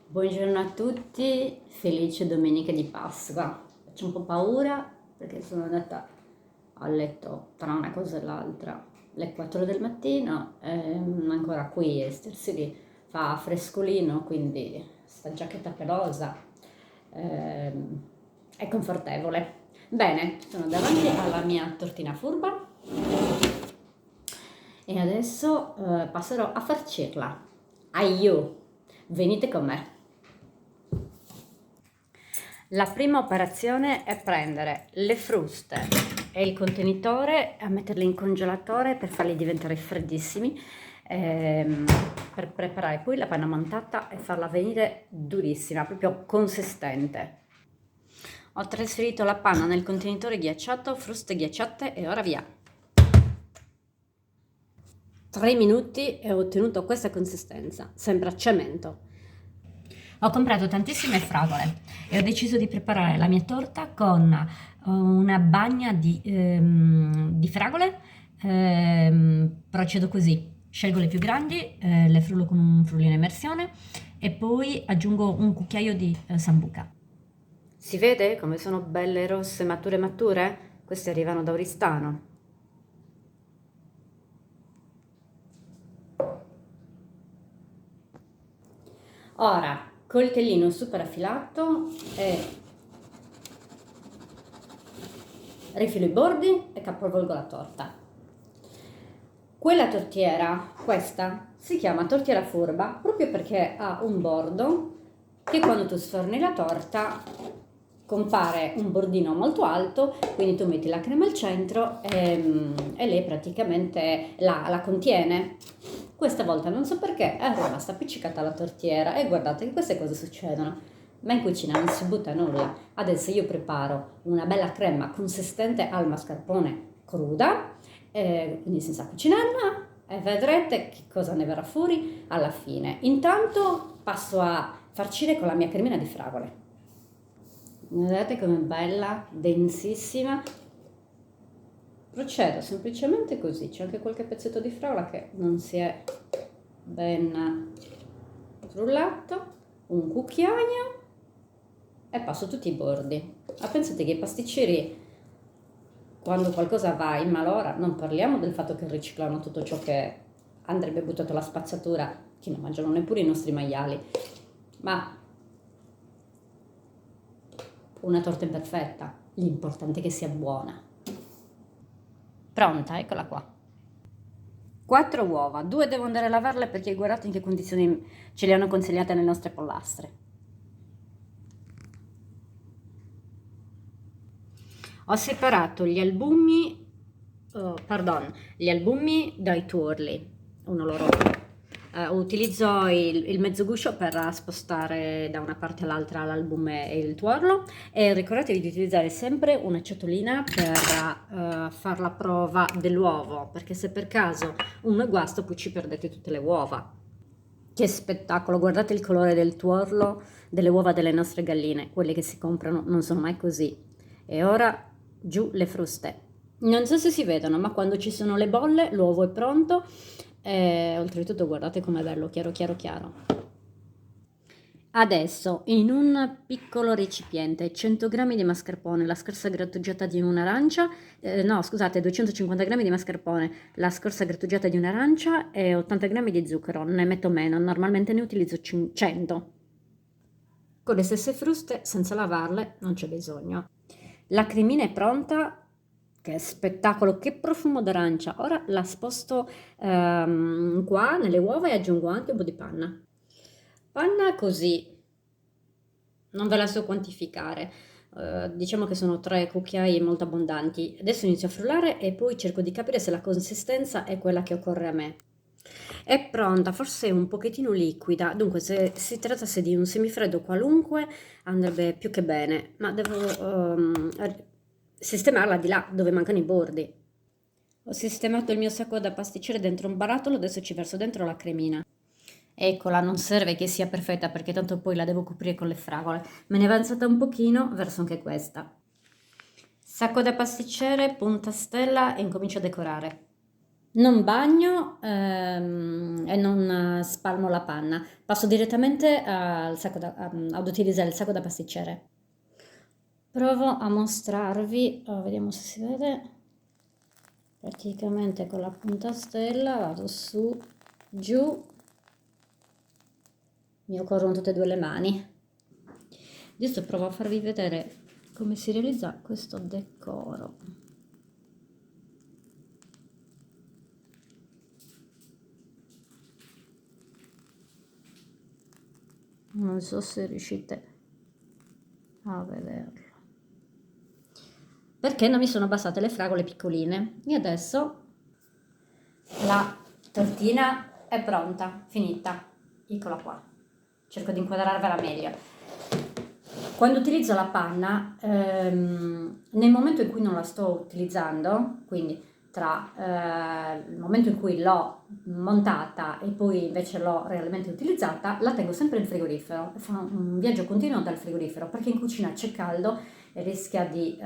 Buongiorno a tutti, felice domenica di Pasqua. Faccio un po' paura perché sono andata a letto tra una cosa e l'altra alle 4 del mattino, ancora qui a Ester City fa frescolino, quindi sta giacchetta pelosa ehm, è confortevole. Bene, sono davanti alla mia tortina furba e adesso passerò a farcirla. Aiù, venite con me. La prima operazione è prendere le fruste e il contenitore e metterli in congelatore per farli diventare freddissimi, ehm, per preparare poi la panna montata e farla venire durissima, proprio consistente. Ho trasferito la panna nel contenitore ghiacciato, fruste ghiacciate e ora via. 3 minuti e ho ottenuto questa consistenza, sembra cemento. Ho comprato tantissime fragole e ho deciso di preparare la mia torta con una bagna di fragole. Procedo così: scelgo le più grandi, le frullo con un frullino a immersione e poi aggiungo un cucchiaio di sambuca. Si vede come sono belle rosse mature mature? Queste arrivano da Oristano. Ora, coltellino super affilato e rifilo i bordi e capovolgo la torta. Quella tortiera, questa, si chiama tortiera furba proprio perché ha un bordo che quando tu sforni la torta compare un bordino molto alto, quindi tu metti la crema al centro e lei praticamente la contiene. Questa volta non so perché è rimasta appiccicata alla tortiera e guardate che queste cose succedono. Ma in cucina non si butta nulla. Adesso io preparo una bella crema consistente al mascarpone cruda, quindi senza cucinarla, e vedrete che cosa ne verrà fuori alla fine. Intanto passo a farcire con la mia cremina di fragole. Vedete com'è bella, densissima. Procedo semplicemente così. C'è anche qualche pezzetto di fragola che non si è ben frullato. Un cucchiaio e passo tutti i bordi. Ma pensate che i pasticceri, quando qualcosa va in malora, non parliamo del fatto che riciclano tutto ciò che andrebbe buttato alla spazzatura, che non mangiano neppure i nostri maiali, ma una torta imperfetta, l'importante è che sia buona. Pronta, eccola qua. 4 uova, 2 devo andare a lavarle perché guardate in che condizioni ce le hanno consigliate le nostre pollastre. Ho separato gli albumi dai tuorli, uno loro. Utilizzo il mezzo guscio per spostare da una parte all'altra l'albume e il tuorlo e ricordatevi di utilizzare sempre una ciotolina per fare la prova dell'uovo, perché se per caso uno è guasto poi ci perdete tutte le uova. Che spettacolo, guardate il colore del tuorlo delle uova delle nostre galline, quelle che si comprano non sono mai così. E ora giù le fruste. Non so se si vedono, ma quando ci sono le bolle l'uovo è pronto e oltretutto guardate com'è bello, chiaro chiaro chiaro. Adesso in un piccolo recipiente 100 grammi di mascarpone, la scorza grattugiata di un'arancia, no scusate 250 grammi di mascarpone, la scorza grattugiata di un'arancia e 80 grammi di zucchero, ne metto meno, normalmente ne utilizzo 100. Con le stesse fruste, senza lavarle, non c'è bisogno. La cremina è pronta, che spettacolo, che profumo d'arancia. Ora la sposto qua nelle uova e aggiungo anche un po' di panna. Panna così, non ve la so quantificare. Diciamo che sono 3 cucchiai molto abbondanti. Adesso inizio a frullare e poi cerco di capire se la consistenza è quella che occorre a me. È pronta, forse un pochettino liquida, dunque se si trattasse di un semifreddo qualunque andrebbe più che bene, ma devo sistemarla di là dove mancano i bordi. Ho sistemato il mio sacco da pasticcere dentro un barattolo, adesso ci verso dentro la cremina. Eccola, non serve che sia perfetta perché tanto poi la devo coprire con le fragole. Me ne è avanzata un pochino, verso anche questa. Sacco da pasticcere, punta stella e incomincio a decorare. Non bagno e non spalmo la panna, passo direttamente ad utilizzare il sacco da pasticcere. Provo a mostrarvi, vediamo se si vede, praticamente con la punta a stella vado su, giù, mi occorrono tutte e due le mani. Adesso provo a farvi vedere come si realizza questo decoro. Non so se riuscite a vederlo. Perché non mi sono bastate le fragole piccoline. E adesso la tortina è pronta, finita. Eccola qua. Cerco di inquadrarvela meglio. Quando utilizzo la panna, nel momento in cui non la sto utilizzando, quindi tra il momento in cui l'ho montata e poi invece l'ho realmente utilizzata, la tengo sempre in frigorifero. Fa un viaggio continuo dal frigorifero perché in cucina c'è caldo e rischia di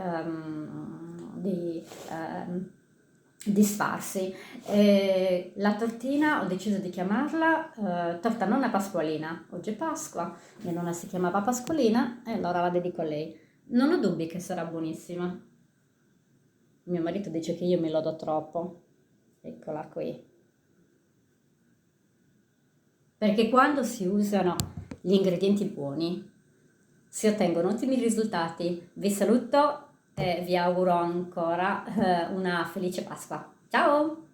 disfarsi. La tortina ho deciso di chiamarla torta nonna Pasqualina. Oggi è Pasqua, mia nonna si chiamava Pasqualina e allora la dedico a lei. Non ho dubbi che sarà buonissima. Mio marito dice che io mi lodo troppo. Eccola qui. Perché quando si usano gli ingredienti buoni si ottengono ottimi risultati. Vi saluto e vi auguro ancora una felice Pasqua. Ciao!